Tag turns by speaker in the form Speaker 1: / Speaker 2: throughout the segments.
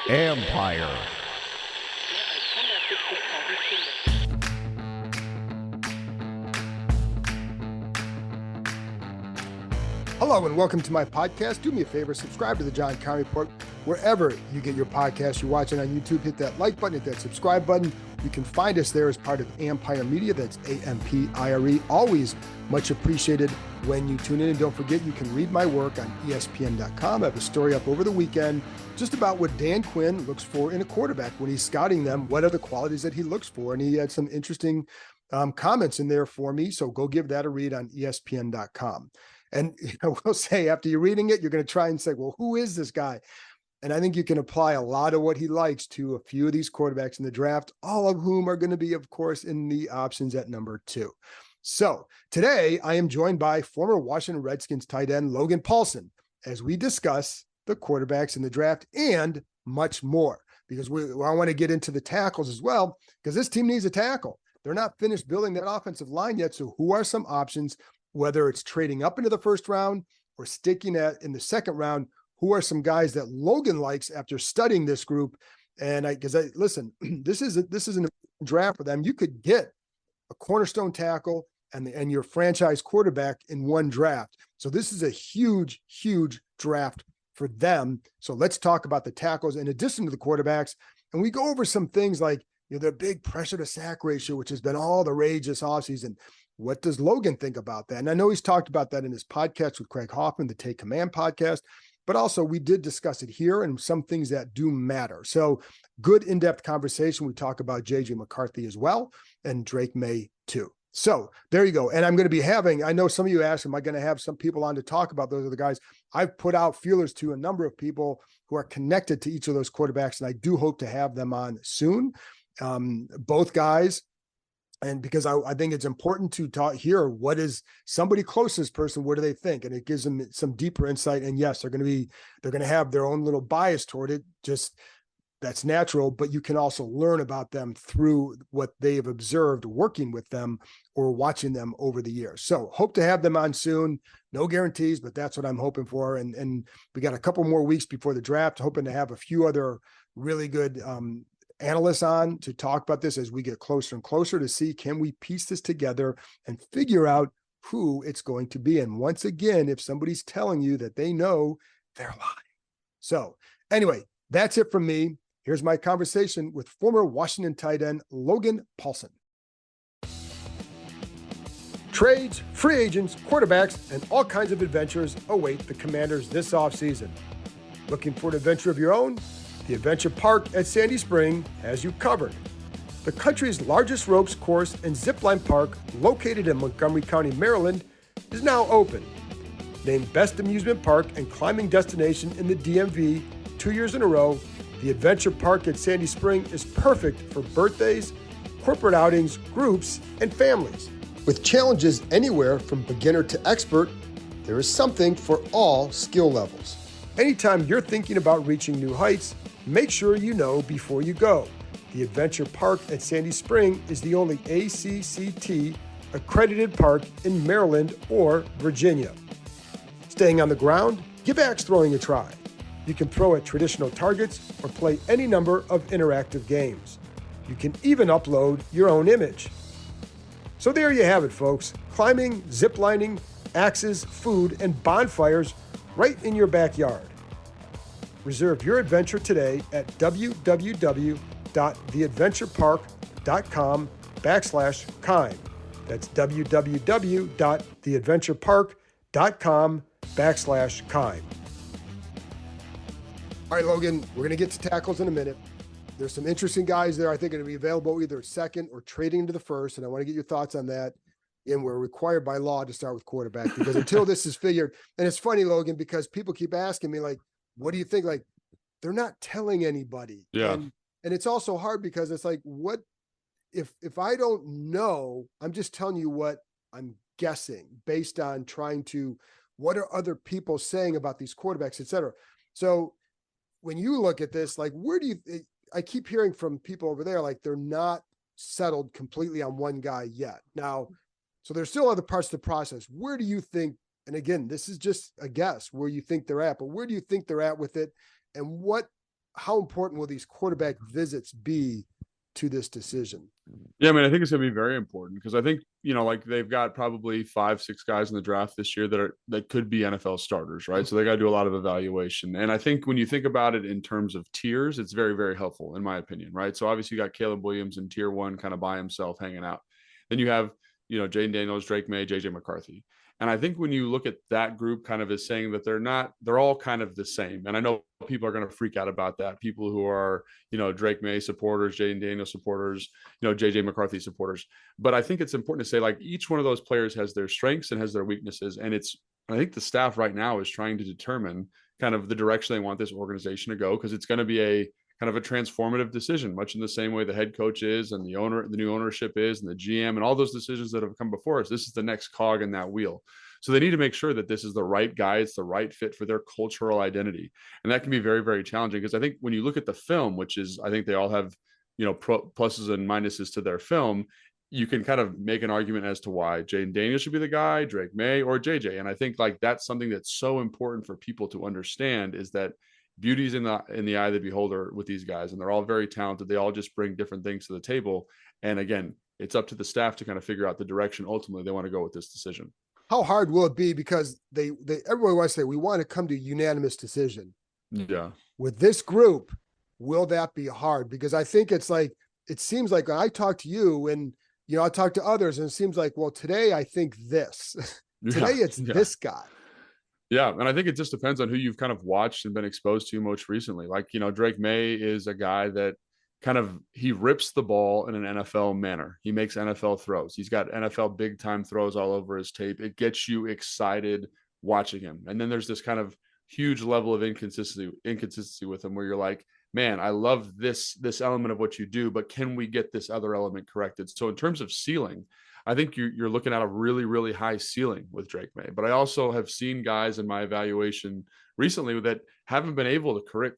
Speaker 1: Empire.
Speaker 2: Hello and welcome to my podcast. Do me a favor, subscribe to the John County Report wherever you get your podcast. You're watching on YouTube, hit that like button, hit that subscribe button. You can find us there as part of Empire Media. That's AMPIRE. Always much appreciated when you tune in. And don't forget, you can read my work on ESPN.com. I have a story up over the weekend just about what Dan Quinn looks for in a quarterback when he's scouting them. What are the qualities that he looks for? And he had some interesting comments in there for me. So go give that a read on ESPN.com. And I will say, after you're reading it, you're going to try and say, well, who is this guy? And I think you can apply a lot of what he likes to a few of these quarterbacks in the draft, all of whom are going to be, of course, in the options at number 2. So today I am joined by former Washington Redskins tight end Logan Paulsen as we discuss the quarterbacks in the draft and much more, because I want to get into the tackles as well, because this team needs a tackle. They're not finished building that offensive line yet. So who are some options, whether it's trading up into the first round or sticking in the second round? Who are some guys that Logan likes after studying this group? And listen, this is a draft for them. You could get a cornerstone tackle and your franchise quarterback in one draft. So this is a huge, huge draft for them. So let's talk about the tackles in addition to the quarterbacks. And we go over some things like, the big pressure to sack ratio, which has been all the rage this offseason. What does Logan think about that? And I know he's talked about that in his podcast with Craig Hoffman, the Take Command podcast, but also we did discuss it here and some things that do matter. So good in-depth conversation. We talk about JJ McCarthy as well, and Drake May too. So there you go. And I'm going to be I know some of you asked, am I going to have some people on to talk about those other guys? I've put out feelers to a number of people who are connected to each of those quarterbacks, and I do hope to have them on soon. Both guys. And because I think it's important to hear what is somebody closest person, what do they think? And it gives them some deeper insight. And yes, they're going to have their own little bias toward it. Just that's natural, but you can also learn about them through what they've observed working with them or watching them over the years. So hope to have them on soon. No guarantees, but that's what I'm hoping for. And we got a couple more weeks before the draft, hoping to have a few other really good, analysts on to talk about this as we get closer and closer to see, can we piece this together and figure out who it's going to be? And once again, if somebody's telling you that they know, they're lying. So anyway, that's it from me. Here's my conversation with former Washington tight end Logan Paulsen. Trades, free agents, quarterbacks, and all kinds of adventures await the Commanders this offseason. Looking for an adventure of your own? The Adventure Park at Sandy Spring has you covered. The country's largest ropes course and zipline park, located in Montgomery County, Maryland, is now open. Named Best Amusement Park and Climbing Destination in the DMV 2 years in a row, the Adventure Park at Sandy Spring is perfect for birthdays, corporate outings, groups, and families. With challenges anywhere from beginner to expert, there is something for all skill levels. Anytime you're thinking about reaching new heights, make sure you know before you go. The Adventure Park at Sandy Spring is the only ACCT accredited park in Maryland or Virginia. Staying on the ground? Give axe throwing a try. You can throw at traditional targets or play any number of interactive games. You can even upload your own image. So there you have it, folks. Climbing, ziplining, axes, food, and bonfires right in your backyard. Reserve your adventure today at www.theadventurepark.com/Kime. That's www.theadventurepark.com/Kime. All right, Logan, we're going to get to tackles in a minute. There's some interesting guys there I think are going to be available either second or trading into the first, and I want to get your thoughts on that. And we're required by law to start with quarterback because until this is figured, and it's funny, Logan, because people keep asking me, like, what do you think? Like, they're not telling anybody.
Speaker 3: Yeah.
Speaker 2: And it's also hard because it's like, what if I don't know, I'm just telling you what I'm guessing based on trying to, what are other people saying about these quarterbacks, et cetera. So when you look at this, like, I keep hearing from people over there, like they're not settled completely on one guy yet. Now, so there's still other parts of the process. Where do you think And again, this is just a guess where you think they're at, but where do you think they're at with it? And how important will these quarterback visits be to this decision?
Speaker 1: Yeah, I mean, I think it's going to be very important because I think, like they've got probably 5, 6 guys in the draft this year that could be NFL starters, right? So they got to do a lot of evaluation. And I think when you think about it in terms of tiers, it's very, very helpful in my opinion, right? So obviously you got Caleb Williams in tier 1 kind of by himself hanging out. Then you have, Jaden Daniels, Drake May, JJ McCarthy. And I think when you look at that group kind of as saying that they're all kind of the same. And I know people are going to freak out about that. People who are, Drake May supporters, Jaden Daniels supporters, JJ McCarthy supporters. But I think it's important to say like each one of those players has their strengths and has their weaknesses. And I think the staff right now is trying to determine kind of the direction they want this organization to go, because it's going to be a kind of a transformative decision, much in the same way the head coach is and the new ownership is and the GM and all those decisions that have come before us. This is the next cog in that wheel. So they need to make sure that this is the right guy, it's the right fit for their cultural identity. And that can be very, very challenging, because I think when you look at the film, which is, I think they all have, pluses and minuses to their film, you can kind of make an argument as to why Jaden Daniels should be the guy, Drake May, or JJ. And I think like that's something that's so important for people to understand, is that beauty's in the eye of the beholder with these guys, and they're all very talented. They all just bring different things to the table. And again, it's up to the staff to kind of figure out the direction ultimately they want to go with this decision.
Speaker 2: How hard will it be? Because everyone wants to say we want to come to a unanimous decision.
Speaker 1: Yeah.
Speaker 2: With this group, will that be hard? Because I think it seems like when I talk to you and I talk to others, and it seems like, well, today I think this. Today it's this guy.
Speaker 1: Yeah, and I think it just depends on who you've kind of watched and been exposed to most recently. Like, Drake May is a guy that he rips the ball in an NFL manner. He makes NFL throws. He's got NFL big time throws all over his tape. It gets you excited watching him. And then there's this kind of huge level of inconsistency with him, where you're like, man, I love this element of what you do, but can we get this other element corrected? So in terms of ceiling, I think you're looking at a really, really high ceiling with Drake May. But I also have seen guys in my evaluation recently that haven't been able to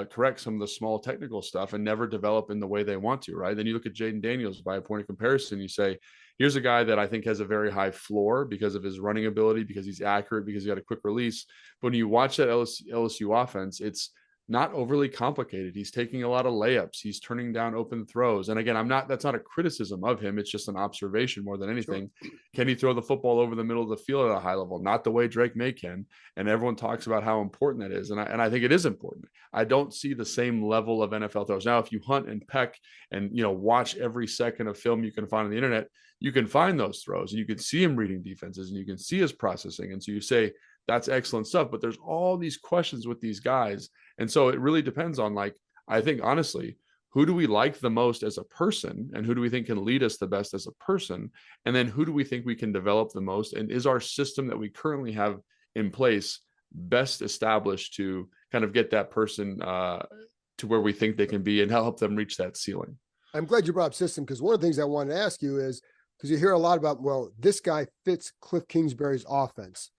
Speaker 1: correct some of the small technical stuff and never develop in the way they want to, right? Then you look at Jaden Daniels by a point of comparison, you say, here's a guy that I think has a very high floor because of his running ability, because he's accurate, because he got a quick release. But when you watch that LSU offense, it's not overly complicated. He's taking a lot of layups. He's turning down open throws. And again, that's not a criticism of him. It's just an observation more than anything. Sure. Can he throw the football over the middle of the field at a high level? Not the way Drake May can. And everyone talks about how important that is. And I think it is important. I don't see the same level of NFL throws. Now, if you hunt and peck and, watch every second of film you can find on the internet, you can find those throws and you can see him reading defenses and you can see his processing. And so you say, that's excellent stuff. But there's all these questions with these guys. And so it really depends on, like, I think honestly, who do we like the most as a person, and who do we think can lead us the best as a person? And then who do we think we can develop the most? And is our system that we currently have in place best established to kind of get that person to where we think they can be and help them reach that ceiling?
Speaker 2: I'm glad you brought up system, because one of the things I wanted to ask you is, because you hear a lot about, well, this guy fits Cliff Kingsbury's offense.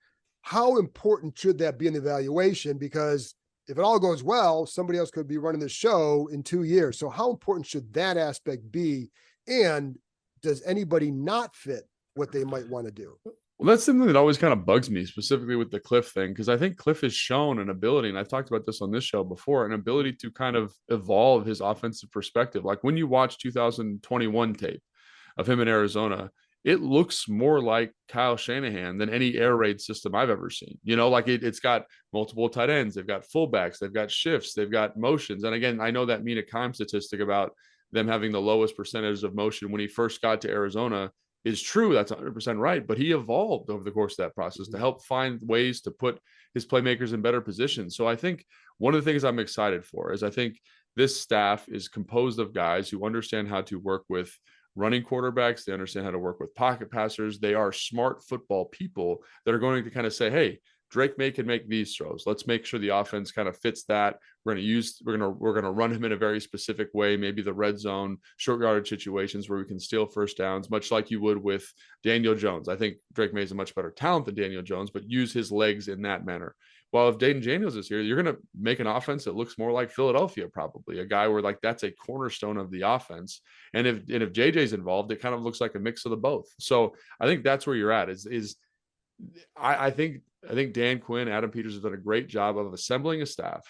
Speaker 2: How important should that be in the evaluation? Because if it all goes well, somebody else could be running the show in 2 years. So how important should that aspect be? And does anybody not fit what they might want to do?
Speaker 1: Well, that's something that always kind of bugs me, specifically with the Cliff thing, because I think Cliff has shown an ability, and I've talked about this on this show before, an ability to kind of evolve his offensive perspective. Like when you watch 2021 tape of him in Arizona, it looks more like Kyle Shanahan than any air raid system I've ever seen. Like it's got multiple tight ends, they've got fullbacks, they've got shifts, they've got motions. And again, I know that Mina Kimes statistic about them having the lowest percentage of motion when he first got to Arizona is true. That's 100% right. But he evolved over the course of that process to help find ways to put his playmakers in better positions. So I think one of the things I'm excited for is I think this staff is composed of guys who understand how to work with running quarterbacks. They understand how to work with pocket passers. They are smart football people that are going to kind of say, hey, Drake May can make these throws. Let's make sure the offense kind of fits that. We're going to run him in a very specific way, maybe the red zone, short yardage situations where we can steal first downs, much like you would with Daniel Jones. I think Drake May is a much better talent than Daniel Jones, but use his legs in that manner. Well, if Jaden Daniels is here, you're going to make an offense that looks more like Philadelphia, probably a guy where like that's a cornerstone of the offense. And if JJ's involved, it kind of looks like a mix of the both. So I think that's where you're at is I think Dan Quinn, Adam Peters have done a great job of assembling a staff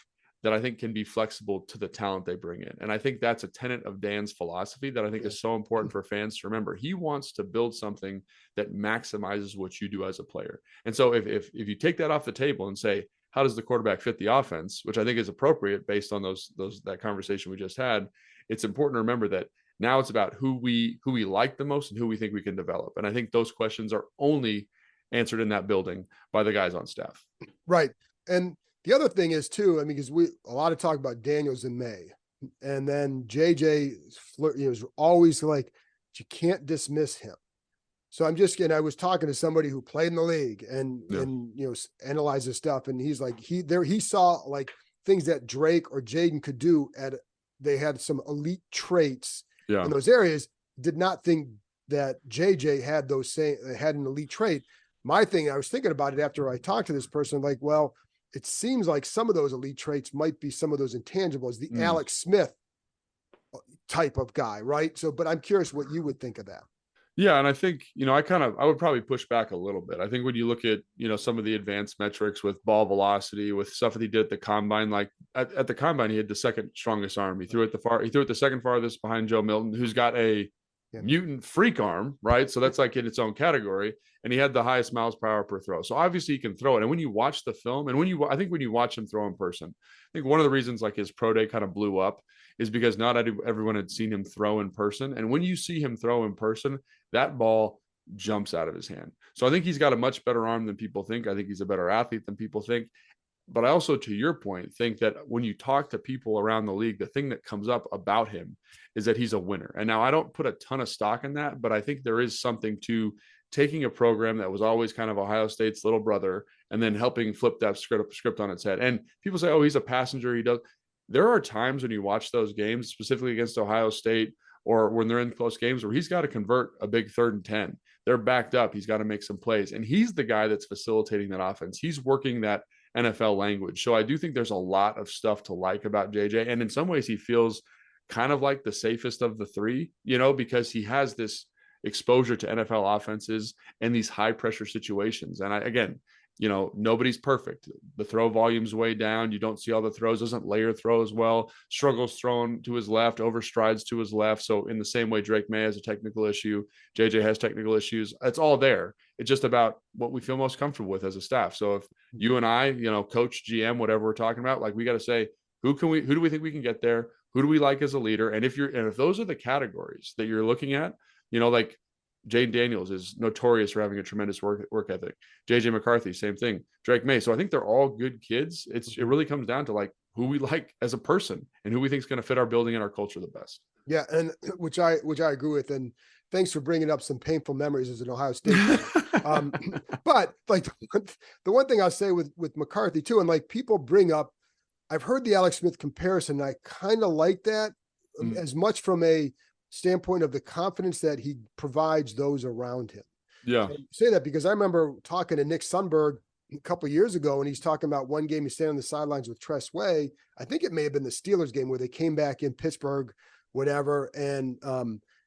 Speaker 1: that I think can be flexible to the talent they bring in. And I think that's a tenet of Dan's philosophy that I think is so important for fans to remember. He wants to build something that maximizes what you do as a player. And so if you take that off the table and say, how does the quarterback fit the offense, which I think is appropriate based on that conversation we just had, it's important to remember that now it's about who we like the most and who we think we can develop. And I think those questions are only answered in that building by the guys on staff.
Speaker 2: Right. And the other thing is too, I mean, because a lot of talk about Daniels in May, and then JJ is always like, you can't dismiss him. So I'm just kidding. I was talking to somebody who played in the league and analyzes stuff, and he's like, he saw like things that Drake or Jaden could do they had some elite traits in those areas. Did not think that JJ had an elite trait. My thing, I was thinking about it after I talked to this person, like, well, it seems like some of those elite traits might be some of those intangibles, the Alex Smith type of guy, right? So, but I'm curious what you would think of that.
Speaker 1: Yeah. And I think, I would probably push back a little bit. I think when you look at, some of the advanced metrics with ball velocity, with stuff that he did at the combine, like at the combine, he had the second strongest arm. He threw it the second farthest behind Joe Milton, who's got a mutant freak arm, right? So that's like in its own category. And he had the highest miles per hour per throw. So obviously he can throw it. And when you watch the film, and I think when you watch him throw in person, I think one of the reasons like his pro day kind of blew up is because not everyone had seen him throw in person. And when you see him throw in person, that ball jumps out of his hand. So I think he's got a much better arm than people think. I think he's a better athlete than people think. But I also, to your point, think that when you talk to people around the league, the thing that comes up about him is that he's a winner. And now I don't put a ton of stock in that, but I think there is something to taking a program that was always kind of Ohio State's little brother and then helping flip that script on its head. And people say, oh, he's a passenger. He does. There are times when you watch those games, specifically against Ohio State, or when they're in close games where he's got to convert a big 3rd and 10. They're backed up. He's got to make some plays. And he's the guy that's facilitating that offense. He's working that NFL language. So I do think there's a lot of stuff to like about JJ. And in some ways, he feels kind of like the safest of the three, because he has this exposure to NFL offenses and these high pressure situations. And again, nobody's perfect. The throw volume's way down. You don't see all the throws, doesn't layer throws well, struggles throwing to his left, overstrides to his left. So in the same way, Drake May has a technical issue, JJ has technical issues. It's all there. It's just about what we feel most comfortable with as a staff. So if you and I, coach, GM, whatever we're talking about, like we got to say, who do we think we can get there? Who do we like as a leader? And if those are the categories that you're looking at, like Jane Daniels is notorious for having a tremendous work ethic. JJ McCarthy, same thing. Drake May. So I think they're all good kids. It really comes down to like who we like as a person and who we think is going to fit our building and our culture the best.
Speaker 2: Yeah, and which I agree with. And thanks for bringing up some painful memories as an Ohio State. But like the one thing I'll say with McCarthy too, and like people bring up, I've heard the Alex Smith comparison. I kind of like that as much from a standpoint of the confidence that he provides those around him.
Speaker 1: Yeah.
Speaker 2: I say that because I remember talking to Nick Sundberg a couple of years ago, and he's talking about one game he's standing on the sidelines with Tress Way. I think it may have been the Steelers game where they came back in Pittsburgh, whatever. And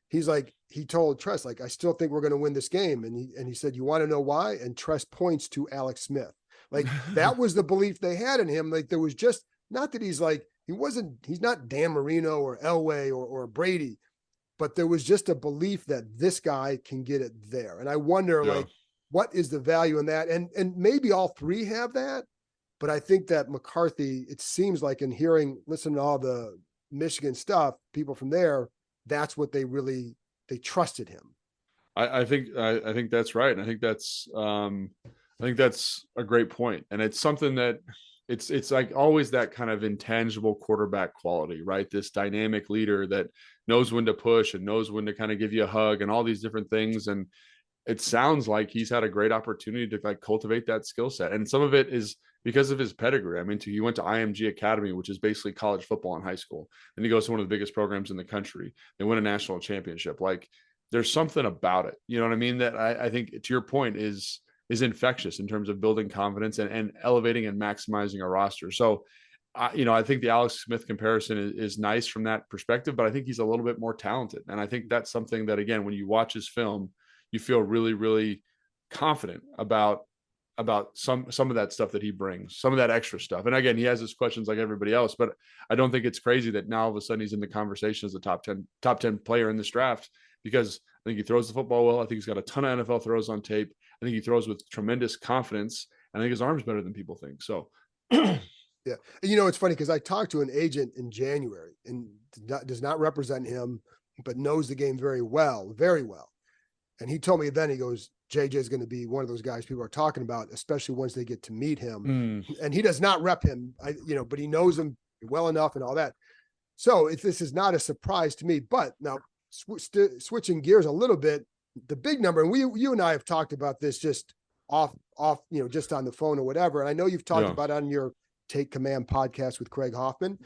Speaker 2: he's like, he told Tress, like, I still think we're going to win this game. And he said, you want to know why? And Tress points to Alex Smith. Like that was the belief they had in him. Like there was just not that he's not Dan Marino or Elway or Brady, but there was just a belief that this guy can get it there. And I wonder, like, what is the value in that? And maybe all three have that, but I think that McCarthy, it seems like in listening to all the Michigan stuff, people from there, that's what they trusted him.
Speaker 1: I think that's right. And I think that's a great point. And it's something that it's like always that kind of intangible quarterback quality, right? This dynamic leader that knows when to push and knows when to kind of give you a hug and all these different things. And it sounds like he's had a great opportunity to like cultivate that skill set. And some of it is because of his pedigree. I mean, he went to IMG Academy, which is basically college football in high school. And he goes to one of the biggest programs in the country. They win a national championship. Like there's something about it, you know what I mean? That I think to your point is infectious in terms of building confidence and elevating and maximizing a roster. So, I think the Alex Smith comparison is nice from that perspective, but I think he's a little bit more talented. And I think that's something that, again, when you watch his film, you feel really, really confident about some of that stuff that he brings, some of that extra stuff. And again, he has his questions like everybody else, but I don't think it's crazy that now all of a sudden he's in the conversation as a top 10 player in this draft, because I think he throws the football well. I think he's got a ton of NFL throws on tape. I think he throws with tremendous confidence. I think his arm's better than people think. So
Speaker 2: yeah. It's funny because I talked to an agent in January and does not represent him, but knows the game very well, very well. And he told me then, he goes, JJ is going to be one of those guys people are talking about, especially once they get to meet him. And he does not rep him, but he knows him well enough and all that. So if this is not a surprise to me, but now switching gears a little bit, the big number, and you and I have talked about this just off, just on the phone or whatever. And I know you've talked about it on your Take Command podcast with Craig Hoffman,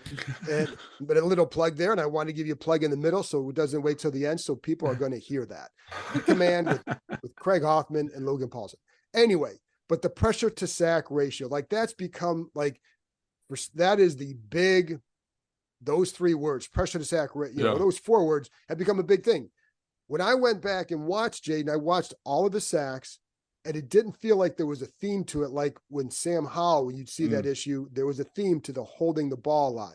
Speaker 2: but a little plug there. And I want to give you a plug in the middle, so it doesn't wait till the end. So people are going to hear that. Take Command with Craig Hoffman and Logan Paulsen. Anyway, but the pressure to sack ratio, like that's become like, that is the big, those 3 words, pressure to sack, those 4 words have become a big thing. When I went back and watched Jaden, I watched all of the sacks, and it didn't feel like there was a theme to it. Like when Sam Howell, when you'd see that issue, there was a theme to the holding the ball a lot.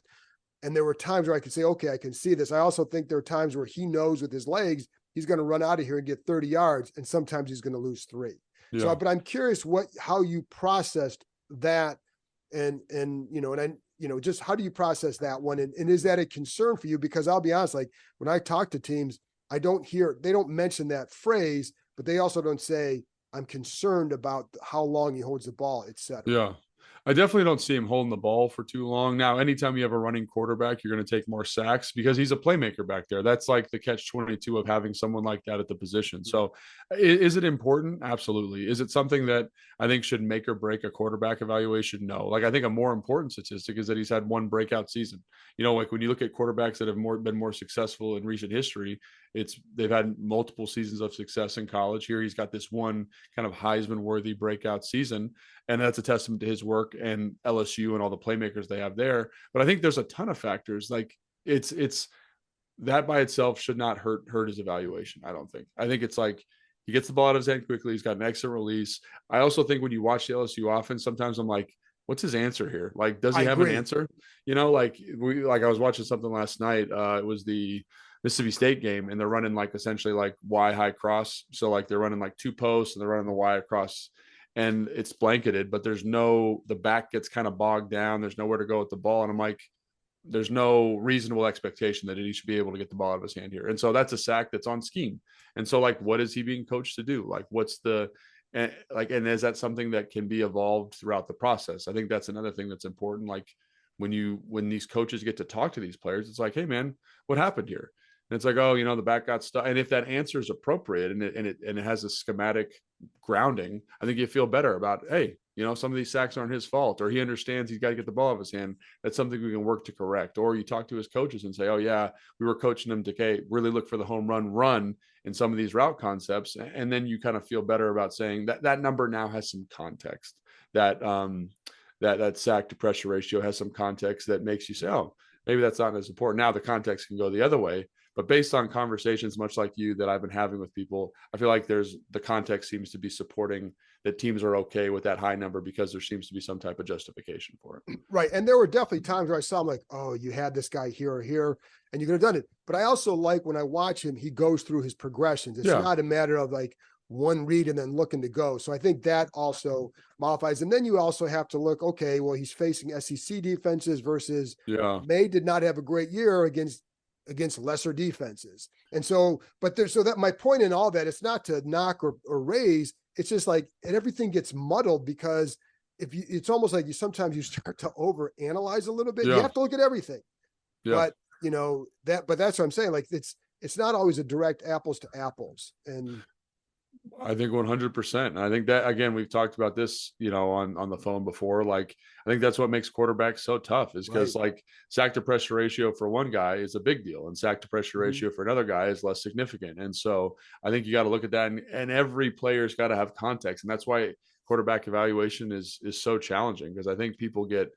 Speaker 2: And there were times where I could say, okay, I can see this. I also think there are times where he knows with his legs, he's going to run out of here and get 30 yards. And sometimes he's going to lose 3. Yeah. So, but I'm curious how you processed that and just how do you process that one? And is that a concern for you? Because I'll be honest, like when I talk to teams, they don't mention that phrase, but they also don't say, I'm concerned about how long he holds the ball, et cetera.
Speaker 1: Yeah. I definitely don't see him holding the ball for too long. Now, anytime you have a running quarterback, you're going to take more sacks because he's a playmaker back there. That's like the catch-22 of having someone like that at the position. So is it important? Absolutely. Is it something that I think should make or break a quarterback evaluation? No. Like I think a more important statistic is that he's had one breakout season. Like when you look at quarterbacks that have been more successful in recent history, they've had multiple seasons of success in college. Here he's got this one kind of Heisman-worthy breakout season, and that's a testament to his work and LSU and all the playmakers they have there. But I think there's a ton of factors. Like it's that by itself should not hurt his evaluation. I don't think. I think it's like he gets the ball out of his hand quickly. He's got an excellent release. I also think when you watch the LSU offense, sometimes I'm like, what's his answer here? Like, does he have an answer? Like I was watching something last night. It was the Mississippi State game, and they're running like essentially like Y high cross. So like they're running like 2 posts and they're running the Y across, and it's blanketed, but the back gets kind of bogged down. There's nowhere to go with the ball. And I'm like, there's no reasonable expectation that he should be able to get the ball out of his hand here. And so that's a sack that's on scheme. And so like, what is he being coached to do? Like, and is that something that can be evolved throughout the process? I think that's another thing that's important. Like when these coaches get to talk to these players, it's like, hey man, what happened here? And it's like, oh, the back got stuck. And if that answer is appropriate and it has a schematic grounding, I think you feel better about, hey, some of these sacks aren't his fault, or he understands he's got to get the ball out of his hand. That's something we can work to correct. Or you talk to his coaches and say, oh yeah, we were coaching him to really look for the home run in some of these route concepts. And then you kind of feel better about saying that number now has some context, that sack to pressure ratio has some context that makes you say, oh, maybe that's not as important. Now the context can go the other way. But based on conversations, much like you, that I've been having with people, I feel like the context seems to be supporting that teams are okay with that high number because there seems to be some type of justification for it.
Speaker 2: Right. And there were definitely times where I saw him like, oh, you had this guy here or here, and you could have done it. But I also like when I watch him, he goes through his progressions. It's not a matter of like one read and then looking to go. So I think that also modifies. And then you also have to look, okay, well, he's facing SEC defenses versus May did not have a great year against lesser defenses. And so, that my point in all that, it's not to knock or raise. It's just like, and everything gets muddled because it's almost like sometimes you start to over analyze a little bit. You have to look at everything, but that's what I'm saying. Like it's not always a direct apples to apples. And
Speaker 1: I think 100%. And I think that, again, we've talked about this, on the phone before. Like, I think that's what makes quarterbacks so tough is because like sack to pressure ratio for one guy is a big deal and sack to pressure ratio for another guy is less significant. And so I think you got to look at that and every player's got to have context. And that's why quarterback evaluation is so challenging because I think people get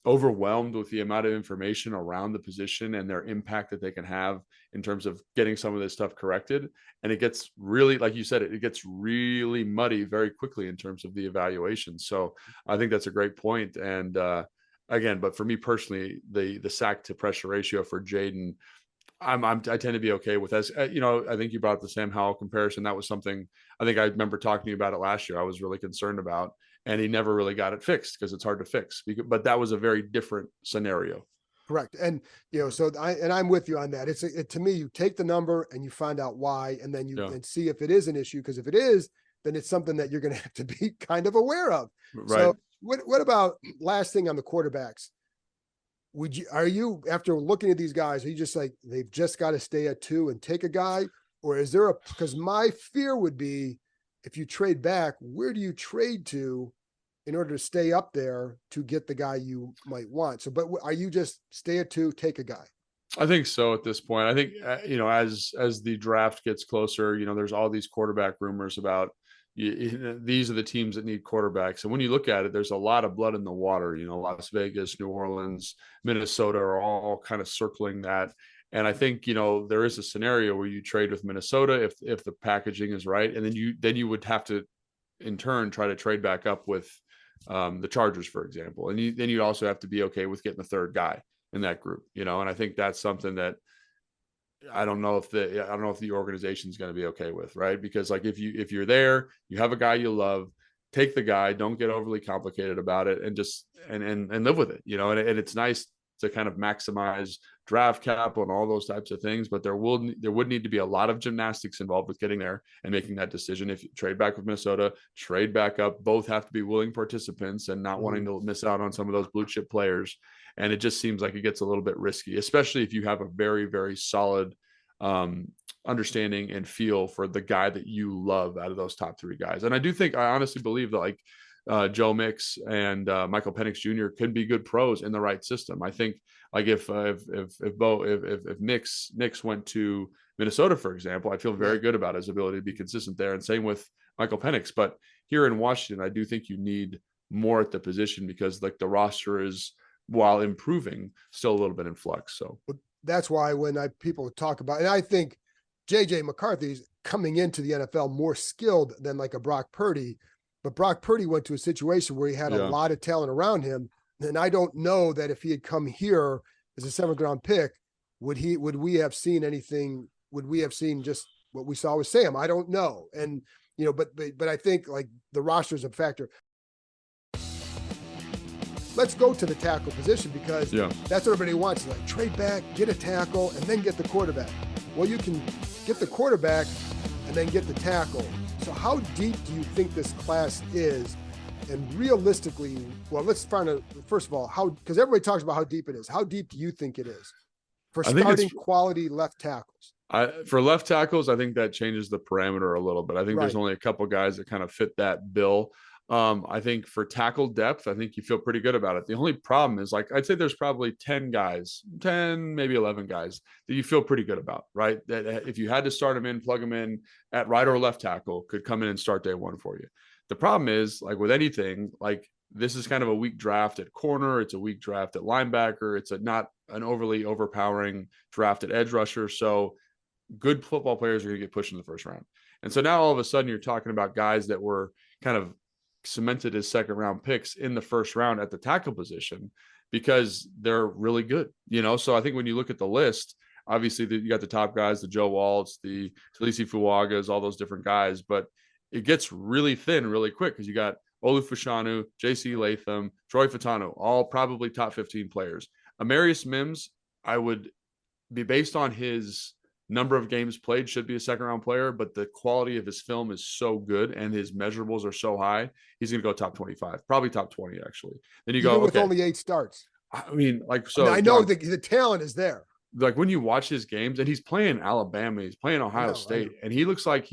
Speaker 1: overwhelmed with the amount of information around the position and their impact that they can have in terms of getting some of this stuff corrected. And it gets really, like you said, it gets really muddy very quickly in terms of the evaluation. So I think that's a great point. And again, but for me personally, the sack to pressure ratio for Jaden, I tend to be okay with. As you know, I think you brought up the Sam Howell comparison. That was something I think I remember talking to you about it last year. I was really concerned about, and he never really got it fixed because it's hard to fix. But that was a very different scenario.
Speaker 2: Correct. And, so I'm with you on that. To me, you take the number and you find out why, and then you and see if it is an issue. Because if it is, then it's something that you're going to have to be kind of aware of.
Speaker 1: Right.
Speaker 2: So what about last thing on the quarterbacks? Are you, after looking at these guys, are you just like, they've just got to stay at 2 and take a guy? Or is there because my fear would be, if you trade back, where do you trade to in order to stay up there to get the guy you might want? So, but are you just stay at 2, take a guy?
Speaker 1: I think so at this point. I think, as the draft gets closer, there's all these quarterback rumors about, these are the teams that need quarterbacks. And when you look at it, there's a lot of blood in the water. Las Vegas, New Orleans, Minnesota are all kind of circling that. And I think, there is a scenario where you trade with Minnesota if the packaging is right. And then you would have to, in turn, try to trade back up with the Chargers, for example. And then you'd also have to be okay with getting the third guy in that group, and I think that's something that I don't know if the organization is going to be okay with, right? Because like if you're there, you have a guy you love, take the guy, don't get overly complicated about it, and just and live with it, and it's nice to kind of maximize draft capital and all those types of things, but there would need to be a lot of gymnastics involved with getting there and making that decision. If you trade back with Minnesota, trade back up, both have to be willing participants and not wanting to miss out on some of those blue chip players. And it just seems like it gets a little bit risky, especially if you have a very, very solid understanding and feel for the guy that you love out of those top 3 guys. And I honestly believe that like Joe Mix and Michael Penix Jr. could be good pros in the right system. I think like if Nix went to Minnesota, for example, I feel very good about his ability to be consistent there. And same with Michael Penix. But here in Washington, I do think you need more at the position because like the roster is, while improving, still a little bit in flux. So
Speaker 2: that's why when people talk about, and I think JJ McCarthy's coming into the NFL more skilled than like a Brock Purdy, but Brock Purdy went to a situation where he had a lot of talent around him. And I don't know that if he had come here as a 7th round pick, would we have seen anything? Would we have seen just what we saw with Sam? I don't know. And, but I think like the roster is a factor. Let's go to the tackle position because that's what everybody wants. Like trade back, get a tackle, and then get the quarterback. Well, you can get the quarterback and then get the tackle. So how deep do you think this class is? And realistically, well, let's find out, first of all, because everybody talks about how deep it is. How deep do you think it is for starting quality left tackles?
Speaker 1: For left tackles, I think that changes the parameter a little bit. I think there's only a couple guys that kind of fit that bill. I think for tackle depth, I think you feel pretty good about it. The only problem is like, I'd say there's probably 10 guys, 10, maybe 11 guys that you feel pretty good about, right? That if you had to start them in, plug them in at right or left tackle, could come in and start day 1 for you. The problem is like with anything, like this is kind of a weak draft at corner. It's a weak draft at linebacker. It's not an overly overpowering draft at edge rusher. So good football players are going to get pushed in the first round. And so now all of a sudden you're talking about guys that were kind of cemented as 2nd round picks in the 1st round at the tackle position because they're really good, So I think when you look at the list, obviously you got the top guys, the Joe Waltz, the Talisi Fuagas, all those different guys, but it gets really thin really quick because you got Olu Fashanu, JC Latham, Troy Fatano, all probably top 15 players. Amarius Mims, I would be based on his number of games played, should be a 2nd round player, but the quality of his film is so good and his measurables are so high, he's going to go top 25, probably top 20 actually. Then you go
Speaker 2: with only 8 starts.
Speaker 1: I mean, like, so
Speaker 2: I know the talent is there.
Speaker 1: Like when you watch his games and he's playing Alabama, he's playing Ohio State, and he looks like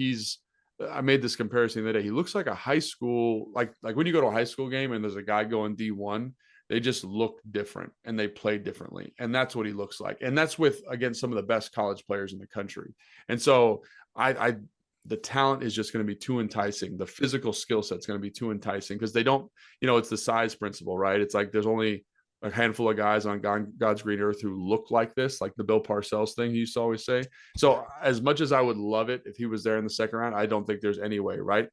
Speaker 1: I made this comparison the other day. He looks like a high school, like when you go to a high school game and there's a guy going D1, they just look different and they play differently. And that's what he looks like. And that's against some of the best college players in the country. And so the talent is just going to be too enticing. The physical skill set is going to be too enticing because they don't, it's the size principle, right? It's like there's only a handful of guys on God's green earth who look like this, like the Bill Parcells thing he used to always say. So as much as I would love it if he was there in the second round, I don't think there's any way, right?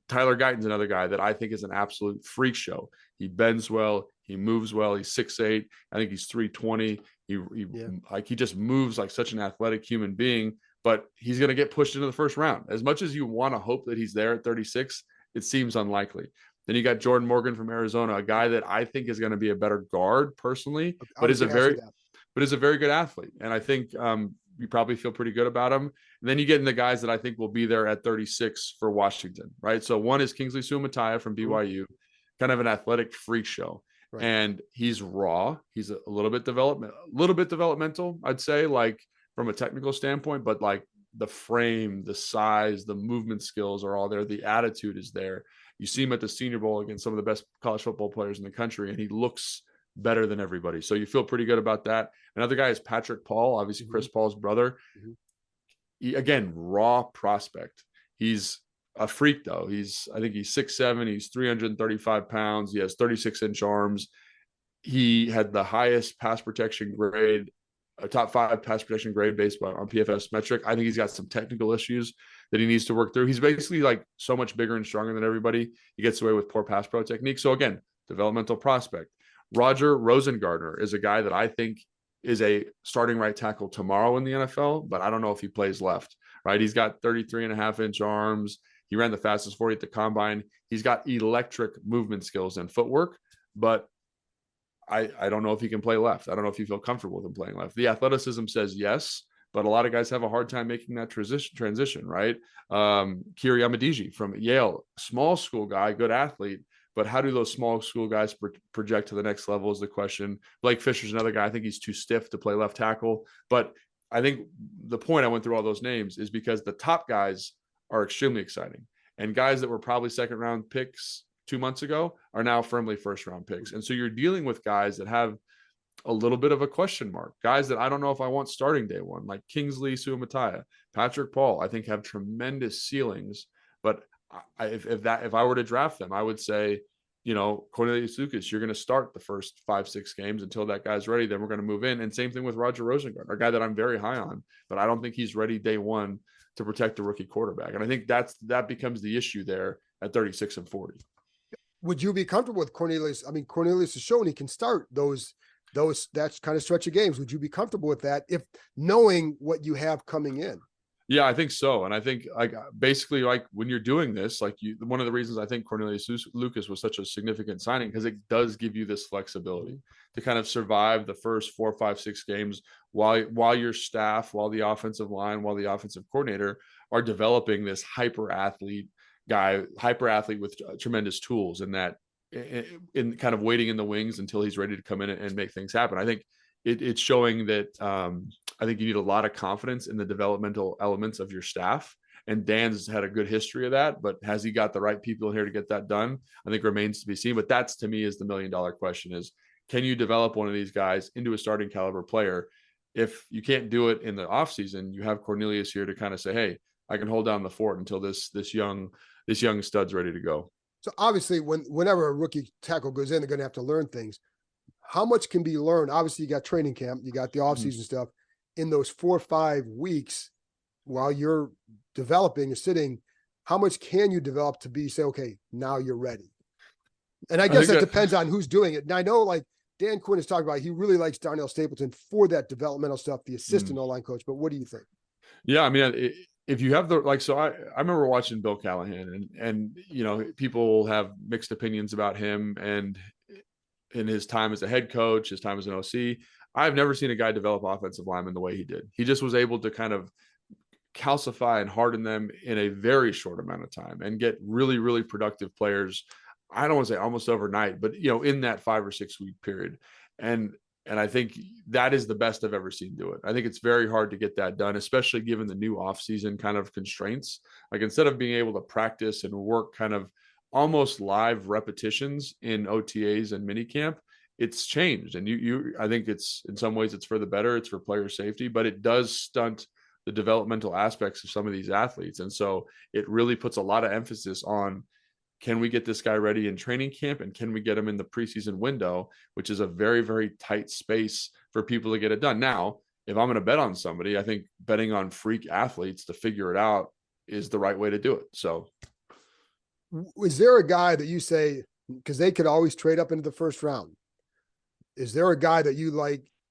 Speaker 1: Tyler Guyton's another guy that I think is an absolute freak show. He bends well, he moves well. He's 6'8". I think he's 320. He just moves like such an athletic human being, but he's going to get pushed into the first round. As much as you want to hope that he's there at 36, it seems unlikely. Then you got Jordan Morgan from Arizona, a guy that I think is going to be a better guard personally, but is a very good athlete. And I think you probably feel pretty good about him. And then you get in the guys that I think will be there at 36 for Washington, right? So one is Kingsley Suamataia from BYU, kind of an athletic freak show. Right. And he's raw. He's a little bit developmental, I'd say, like from a technical standpoint, but like the frame, the size, the movement skills are all there. The attitude is there. You see him at the Senior Bowl against some of the best college football players in the country, and he looks better than everybody. So you feel pretty good about that. Another guy is Patrick Paul, obviously Chris Paul's brother. He, again, raw prospect. He's a freak though. I think he's 6'7", he's 335 pounds. He has 36-inch arms. He had the highest pass protection grade, a top 5 pass protection grade based on PFF metric. I think he's got some technical issues that he needs to work through. He's basically like so much bigger and stronger than everybody. He gets away with poor pass pro technique. So again, developmental prospect. Roger Rosengartner is a guy that I think is a starting right tackle tomorrow in the NFL, but I don't know if he plays left, right? He's got 33.5-inch arms. He ran the fastest 40 at the combine. He's got electric movement skills and footwork, but I don't know if he can play left. I don't know if you feel comfortable with him playing left. The athleticism says yes, but a lot of guys have a hard time making that transition, right? Kiri Amadiji from Yale, small school guy, good athlete, but how do those small school guys project to the next level is the question. Blake Fisher's another guy. I think he's too stiff to play left tackle, but I think the point I went through all those names is because the top guys are extremely exciting, and guys that were probably second round picks 2 months ago are now firmly first round picks. And so you're dealing with guys that have a little bit of a question mark, guys that I don't know if I want starting day one, like Kingsley Suamataia, Patrick Paul, I think have tremendous ceilings. But if I were to draft them, I would say, Cornelius Lucas, you're going to start the first 5-6 games until that guy's ready. Then we're going to move in. And same thing with Roger Rosengartner, a guy that I'm very high on, but I don't think he's ready day one to protect the rookie quarterback. And I think that becomes the issue there at 36 and 40.
Speaker 2: Would you be comfortable with Cornelius? I mean, Cornelius has shown he can start that kind of stretch of games. Would you be comfortable with that if knowing what you have coming in?
Speaker 1: Yeah, I think so. And I think basically when you're doing this, one of the reasons I think Cornelius Lucas was such a significant signing, because it does give you this flexibility to kind of survive the first 4, 5, 6 games while your staff, while the offensive line, while the offensive coordinator are developing this hyper athlete with tremendous tools, and that in kind of waiting in the wings until he's ready to come in and make things happen. I think it's showing that I think you need a lot of confidence in the developmental elements of your staff. And Dan's had a good history of that, but has he got the right people here to get that done? I think remains to be seen. But that's, to me, is the $1 million question: is can you develop one of these guys into a starting caliber player? If you can't do it in the offseason, you have Cornelius here to kind of say, hey, I can hold down the fort until this young stud's ready to go.
Speaker 2: So obviously whenever a rookie tackle goes in, they're going to have to learn things. How much can be learned? Obviously you got training camp, you got the offseason stuff. In those 4 or 5 weeks while you're developing and sitting, how much can you develop to say, okay, now you're ready? And I guess that depends on who's doing it. And I know like Dan Quinn has talked about, he really likes Darnell Stapleton for that developmental stuff, the assistant O-line coach. But what do you think?
Speaker 1: Yeah, I mean, if you have I remember watching Bill Callahan, and people have mixed opinions about him and in his time as a head coach, his time as an OC. I've never seen a guy develop offensive linemen the way he did. He just was able to kind of calcify and harden them in a very short amount of time and get really, really productive players. I don't want to say almost overnight, but in that 5 or 6 week period. And I think that is the best I've ever seen do it. I think it's very hard to get that done, especially given the new offseason kind of constraints. Like instead of being able to practice and work kind of almost live repetitions in OTAs and minicamp, it's changed. And I think it's, in some ways it's for the better, it's for player safety, but it does stunt the developmental aspects of some of these athletes. And so it really puts a lot of emphasis on can we get this guy ready in training camp, and can we get him in the preseason window, which is a very, very tight space for people to get it done. Now, if I'm going to bet on somebody, I think betting on freak athletes to figure it out is the right way to do it. So
Speaker 2: is there a guy that you say, because they could always trade up into the first round, is there a guy that you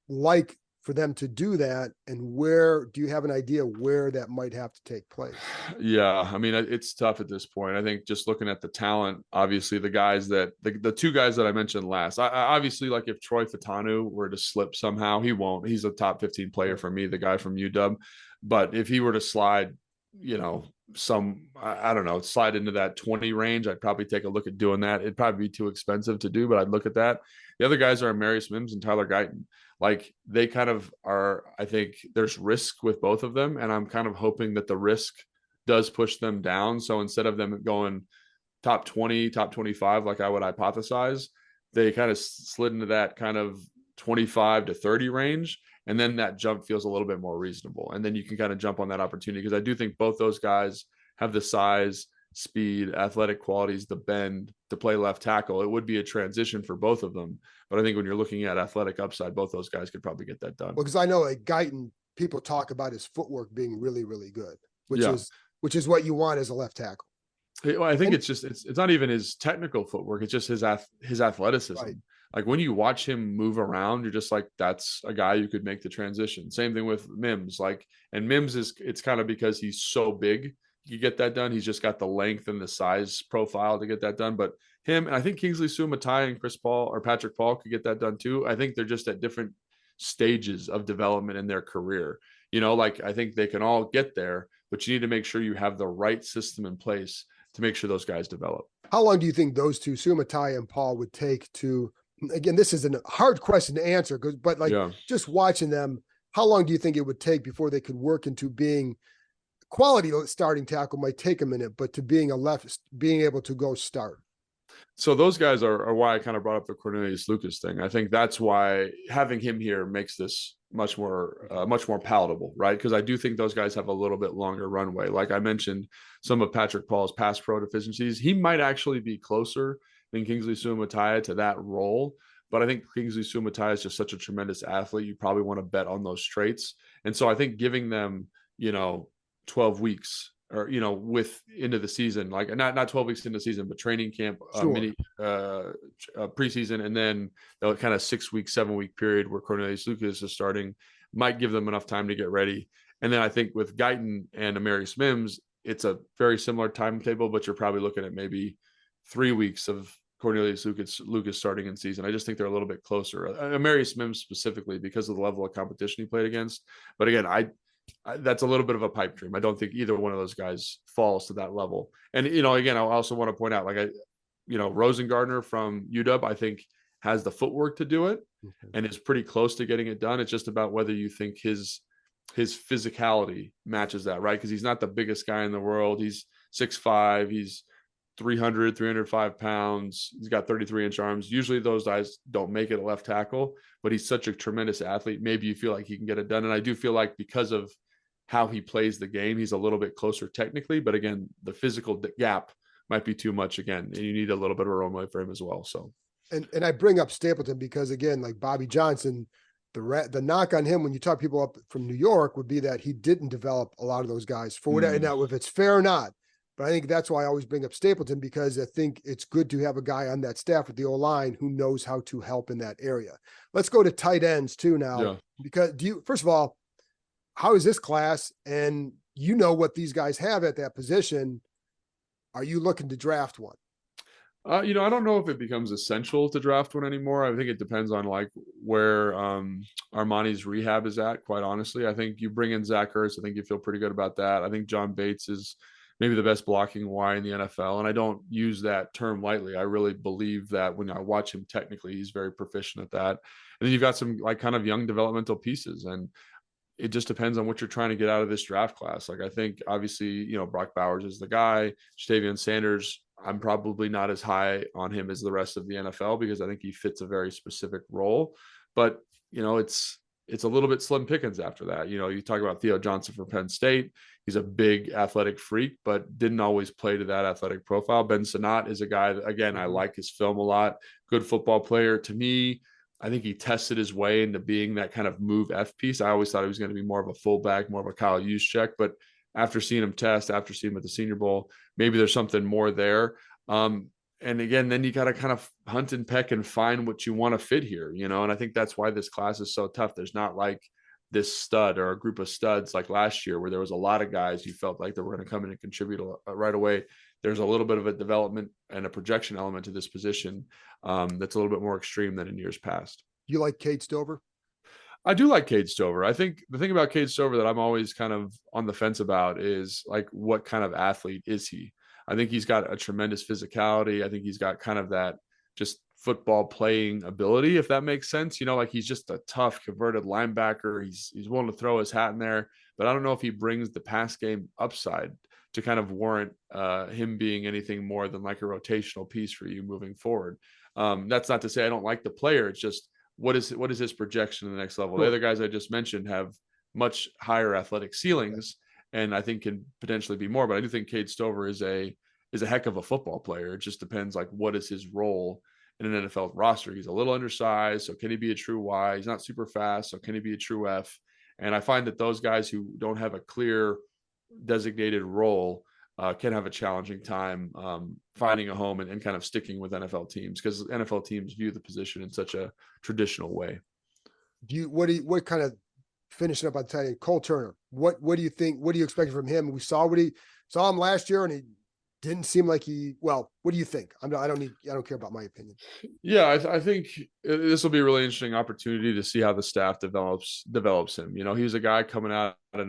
Speaker 2: like for them to do that? And where do you have an idea where that might have to take place?
Speaker 1: Yeah, I mean, it's tough at this point. I think just looking at the talent, obviously the guys that the two guys that I mentioned last, I obviously, like, if Troy Fatanu were to slip somehow, he won't. He's a top 15 player for me, the guy from UW. But if he were to slide, I don't know, slide into that 20 range, I'd probably take a look at doing that. It'd probably be too expensive to do, but I'd look at that. The other guys are Amarius Mims and Tyler Guyton. Like, they kind of are, I think there's risk with both of them, and I'm kind of hoping that the risk does push them down. So instead of them going top 20, top 25, like I would hypothesize, they kind of slid into that kind of 25 to 30 range. And then that jump feels a little bit more reasonable. And then you can kind of jump on that opportunity, because I do think both those guys have the size, speed, athletic qualities, the bend to play left tackle. It would be a transition for both of them. But I think when you're looking at athletic upside, both those guys could probably get that done.
Speaker 2: Well, because I know like Guyton, people talk about his footwork being really, really good, which is what you want as a left tackle.
Speaker 1: Well, I think it's not even his technical footwork. It's just his athleticism. Right. Like, when you watch him move around, you're just like, that's a guy you could make the transition. Same thing with Mims. And Mims it's kind of because he's so big, you get that done. He's just got the length and the size profile to get that done. But him, and I think Kingsley Sumatai and Chris Paul or Patrick Paul could get that done too. I think they're just at different stages of development in their career. I think they can all get there, but you need to make sure you have the right system in place to make sure those guys develop.
Speaker 2: How long do you think those two, Sumatai and Paul, would take to, again, this is a hard question to answer, but just watching them, how long do you think it would take before they could work into being quality? Starting tackle might take a minute, but to being being able to go start.
Speaker 1: So those guys are why I kind of brought up the Cornelius Lucas thing. I think that's why having him here makes this much more palatable, right? Because I do think those guys have a little bit longer runway. Like I mentioned, some of Patrick Paul's pass pro deficiencies, he might actually be closer than Kingsley Sumatai to that role. But I think Kingsley Sumatai is just such a tremendous athlete. You probably want to bet on those traits. And so I think giving them, 12 weeks or, with into the season, like not 12 weeks into the season, but training camp, mini preseason, and then the kind of 7-week period where Cornelius Lucas is starting might give them enough time to get ready. And then I think with Guyton and Amarius Mims, it's a very similar timetable, but you're probably looking at maybe 3 weeks of Cornelius Lucas starting in season. I just think they're a little bit closer. Amarius Mims specifically because of the level of competition he played against. But again, that's a little bit of a pipe dream. I don't think either one of those guys falls to that level. And, again, I also want to point out, Rosengardner from UW, I think has the footwork to do it and is pretty close to getting it done. It's just about whether you think his physicality matches that, right? Because he's not the biggest guy in the world. He's 6'5", he's 305 pounds. He's got 33-inch arms. Usually those guys don't make it a left tackle, but he's such a tremendous athlete. Maybe you feel like he can get it done. And I do feel like because of how he plays the game, he's a little bit closer technically, but again, the physical gap might be too much again. And you need a little bit of a runway for him as well. So,
Speaker 2: and I bring up Stapleton because again, like Bobby Johnson, the knock on him when you talk people up from New York would be that he didn't develop a lot of those guys for whatever. Now, if it's fair or not, but I think that's why I always bring up Stapleton, because I think it's good to have a guy on that staff with the O-line who knows how to help in that area. Let's go to tight ends too now, because first of all, how is this class? And what these guys have at that position. Are you looking to draft one?
Speaker 1: I don't know if it becomes essential to draft one anymore. I think it depends on where Armani's rehab is at, quite honestly. I think you bring in Zach Ertz. I think you feel pretty good about that. I think John Bates is maybe the best blocking Y in the NFL. And I don't use that term lightly. I really believe that when I watch him technically, he's very proficient at that. And then you've got some kind of young developmental pieces. And it just depends on what you're trying to get out of this draft class. I think obviously, Brock Bowers is the guy. Jatavian Sanders, I'm probably not as high on him as the rest of the NFL because I think he fits a very specific role. But, it's a little bit slim pickings after that. You talk about Theo Johnson for Penn State. He's a big athletic freak, but didn't always play to that athletic profile. Ben Sinnott is a guy that, again, I like his film a lot. Good football player. To me, I think he tested his way into being that kind of move F piece. I always thought he was going to be more of a fullback, more of a Kyle Juszczyk, but after seeing him test, after seeing him at the Senior Bowl, maybe there's something more there. And again, then you got to kind of hunt and peck and find what you want to fit here, and I think that's why this class is so tough. There's not like this stud or a group of studs like last year where there was a lot of guys you felt like they were going to come in and contribute right away. There's a little bit of a development and a projection element to this position that's a little bit more extreme than in years past.
Speaker 2: You like Cade Stover?
Speaker 1: I do like Cade Stover. I think the thing about Cade Stover that I'm always kind of on the fence about is like, what kind of athlete is he? I think he's got a tremendous physicality. I think he's got kind of that just football playing ability, if that makes sense. Like he's just a tough converted linebacker. He's willing to throw his hat in there, but I don't know if he brings the pass game upside to kind of warrant him being anything more than like a rotational piece for you moving forward. That's not to say I don't like the player. It's just, what is his projection to the next level? The other guys I just mentioned have much higher athletic ceilings, and I think can potentially be more. But I do think Cade Stover is a heck of a football player. It just depends like what is his role in an NFL roster. He's a little undersized, so can he be a true Y? He's not super fast, so can he be a true F? And I find that those guys who don't have a clear designated role can have a challenging time finding a home and kind of sticking with NFL teams, because NFL teams view the position in such a traditional way.
Speaker 2: What kind of finishing up on tight end, Cole Turner? What do you think? What do you expect from him? We saw him last year, and he didn't seem like what do you think? I don't care about my opinion.
Speaker 1: Yeah, I think this will be a really interesting opportunity to see how the staff develops him. He was a guy coming out of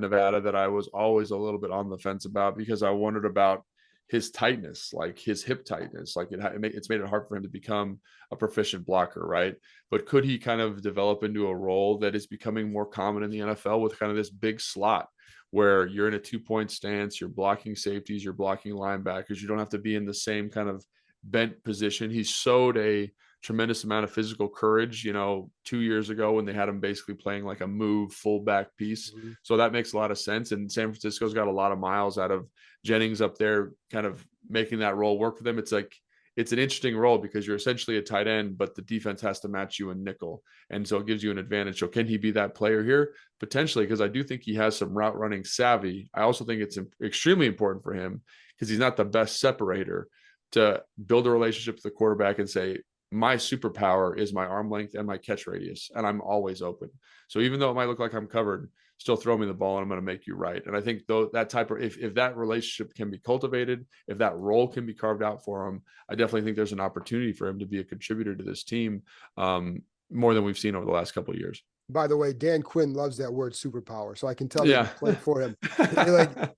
Speaker 1: Nevada that I was always a little bit on the fence about, because I wondered about his tightness, like his hip tightness. Like it's made it hard for him to become a proficient blocker, right? But could he kind of develop into a role that is becoming more common in the NFL with kind of this big slot, where you're in a 2-point stance, you're blocking safeties, you're blocking linebackers. You don't have to be in the same kind of bent position. He showed a tremendous amount of physical courage, 2 years ago when they had him basically playing like a move fullback piece. Mm-hmm. So that makes a lot of sense. And San Francisco's got a lot of miles out of Jennings up there, kind of making that role work for them. It's an interesting role because you're essentially a tight end, but the defense has to match you in nickel. And so it gives you an advantage. So can he be that player here? Potentially, because I do think he has some route running savvy. I also think it's extremely important for him, because he's not the best separator, to build a relationship with the quarterback and say, my superpower is my arm length and my catch radius, and I'm always open. So even though it might look like I'm covered, still throw me the ball and I'm going to make you right. And I think though that type of, if that relationship can be cultivated, if that role can be carved out for him, I definitely think there's an opportunity for him to be a contributor to this team more than we've seen over the last couple of years.
Speaker 2: By the way, Dan Quinn loves that word superpower. So I can tell you play for him.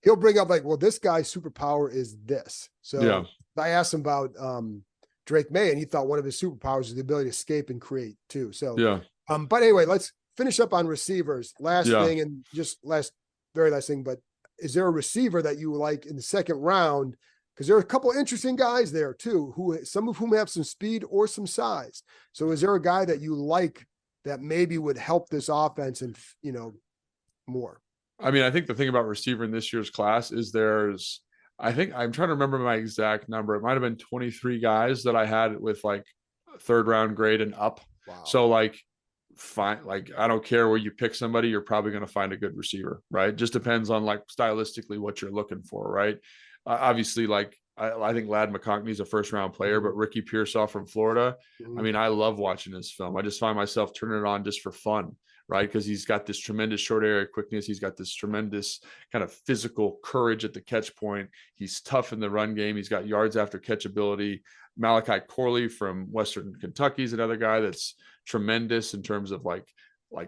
Speaker 2: He'll bring up well, this guy's superpower is this. So I asked him about Drake May, and he thought one of his superpowers is the ability to escape and create too. So, but anyway, let's finish up on receivers. Thing, and just very last thing, but is there a receiver that you like in the second round? Because there are a couple of interesting guys there too, some of whom have some speed or some size. So is there a guy that you like that maybe would help this offense and, more? I
Speaker 1: mean, I think the thing about receiver in this year's class is I think I'm trying to remember my exact number. It might've been 23 guys that I had with like third round grade and up. Wow. So I don't care where you pick somebody, you're probably going to find a good receiver, right? Just depends on stylistically what you're looking for, right? Obviously, I think Ladd McConkey is a first round player, but Ricky Pearsall from Florida, I mean, I love watching his film. I just find myself turning it on just for fun, right? Because he's got this tremendous short area quickness. He's got this tremendous kind of physical courage at the catch point. He's tough in the run game. He's got yards after catch ability. Malachi Corley from Western Kentucky is another guy that's tremendous in terms of like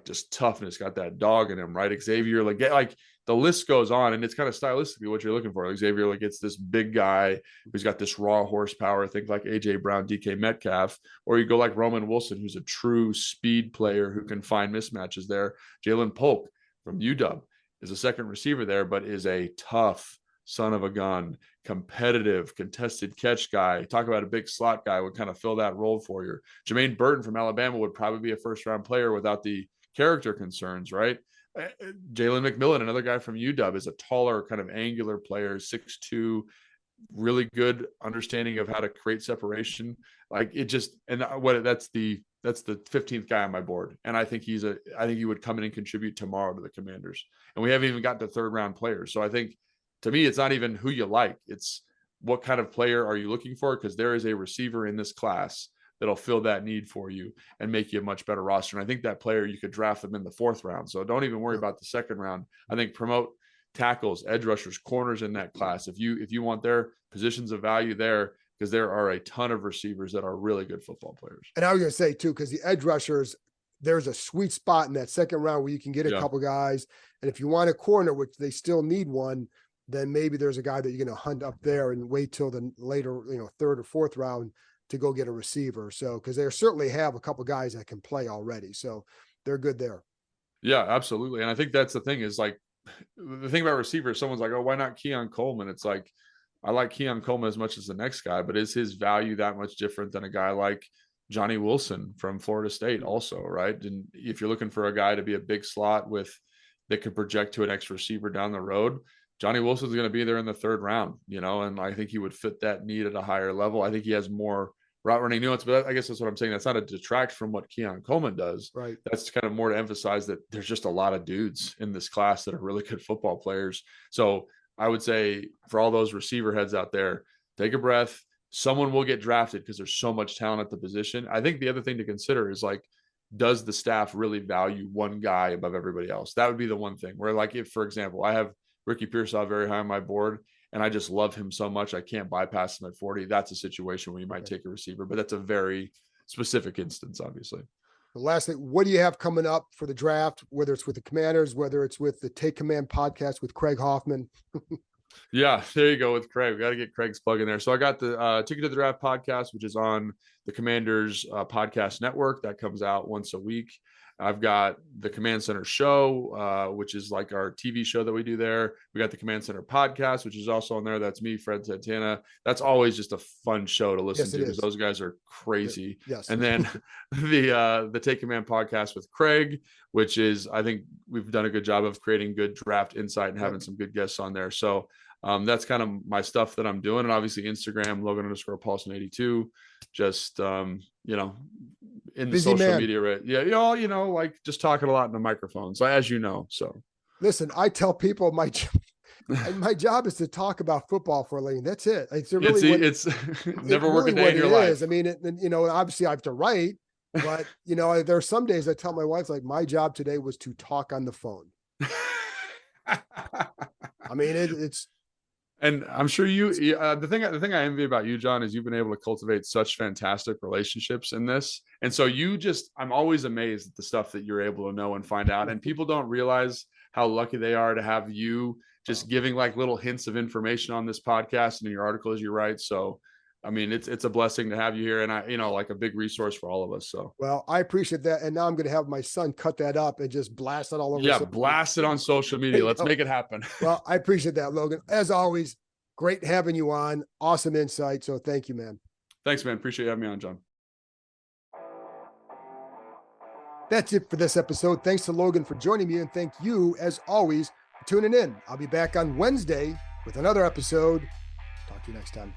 Speaker 1: just toughness, got that dog in him, right? Xavier, the list goes on, and it's kind of stylistically what you're looking for. Xavier gets this big guy who's got this raw horsepower, think like AJ Brown, DK Metcalf, or you go like Roman Wilson, who's a true speed player who can find mismatches there. Jalen Polk from UW is a second receiver there, but is a tough son of a gun, competitive, contested catch guy. Talk about a big slot guy, would kind of fill that role for you. Jermaine Burton from Alabama would probably be a first round player without the character concerns, right? Jalen McMillan, another guy from UW, is a taller, kind of angular player, 6'2", really good understanding of how to create separation. Like it just, and what that's the 15th guy on my board. And I think he would come in and contribute tomorrow to the Commanders. And we haven't even got to third round players. So I think to me, it's not even who you like. It's what kind of player are you looking for? Because there is a receiver in this class that'll fill that need for you and make you a much better roster. And I think that player, you could draft them in the 4th round. So don't even worry about the 2nd round. I think promote tackles, edge rushers, corners in that class. If you want their positions of value there, because there are a ton of receivers that are really good football players.
Speaker 2: And I was going to say too, because the edge rushers, there's a sweet spot in that 2nd round where you can get a couple guys. And if you want a corner, which they still need one, then maybe there's a guy that you're going to hunt up there and wait till the later, 3rd or 4th round to go get a receiver. So, because they certainly have a couple guys that can play already. So they're good there.
Speaker 1: Yeah, absolutely. And I think that's the thing is like, the thing about receivers, someone's like, oh, why not Keon Coleman? It's like, I like Keon Coleman as much as the next guy, but is his value that much different than a guy like Johnny Wilson from Florida State also, right? And if you're looking for a guy to be a big slot that could project to an X receiver down the road, Johnny Wilson's going to be there in the 3rd round, and I think he would fit that need at a higher level. I think he has more route running nuance, but I guess that's what I'm saying. That's not a detract from what Keon Coleman does.
Speaker 2: Right.
Speaker 1: That's kind of more to emphasize that there's just a lot of dudes in this class that are really good football players. So I would say for all those receiver heads out there, take a breath. Someone will get drafted because there's so much talent at the position. I think the other thing to consider is like, does the staff really value one guy above everybody else? That would be the one thing where, like, if, for example, I have Ricky Pearsall very high on my board, and I just love him so much I can't bypass him at 40. That's a situation where you might take a receiver, but that's a very specific instance, obviously.
Speaker 2: The last thing, what do you have coming up for the draft, whether it's with the Commanders, whether it's with the Take Command podcast with Craig Hoffman?
Speaker 1: Yeah, there you go with Craig. We got to get Craig's plug in there. So I got the Ticket to the Draft podcast, which is on the Commanders podcast network. That comes out once a week. I've got the Command Center show, which is like our TV show that we do there. We got the Command Center podcast, which is also on there. That's me, Fred Santana. That's always just a fun show to listen to because those guys are crazy.
Speaker 2: Yes.
Speaker 1: And then the Take Command podcast with Craig, which is, I think we've done a good job of creating good draft insight and having some good guests on there. So that's kind of my stuff that I'm doing. And obviously Instagram, Logan_Paulsen82, just, in the
Speaker 2: busy
Speaker 1: social
Speaker 2: man.
Speaker 1: media, right? Yeah. Like just talking a lot in the microphone. So as you know,
Speaker 2: listen, I tell people my job is to talk about football for a living. That's it. It's
Speaker 1: never
Speaker 2: really
Speaker 1: work a day in your life.
Speaker 2: I mean, obviously I have to write, but there are some days I tell my wife, like, my job today was to talk on the phone. I mean, it's.
Speaker 1: And I'm sure the thing I envy about you, John, is you've been able to cultivate such fantastic relationships in this. And so I'm always amazed at the stuff that you're able to know and find out. And people don't realize how lucky they are to have you just giving like little hints of information on this podcast and in your articles you write. So, I mean, it's a blessing to have you here, and like a big resource for all of us. So,
Speaker 2: well, I appreciate that. And now I'm going to have my son cut that up and just blast it all over.
Speaker 1: Yeah. Blast it on social media. Let's make it happen.
Speaker 2: Well, I appreciate that, Logan. As always, great having you on. Awesome insight. So thank you, man.
Speaker 1: Thanks, man. Appreciate you having me on, John.
Speaker 2: That's it for this episode. Thanks to Logan for joining me, and thank you, as always, for tuning in. I'll be back on Wednesday with another episode. Talk to you next time.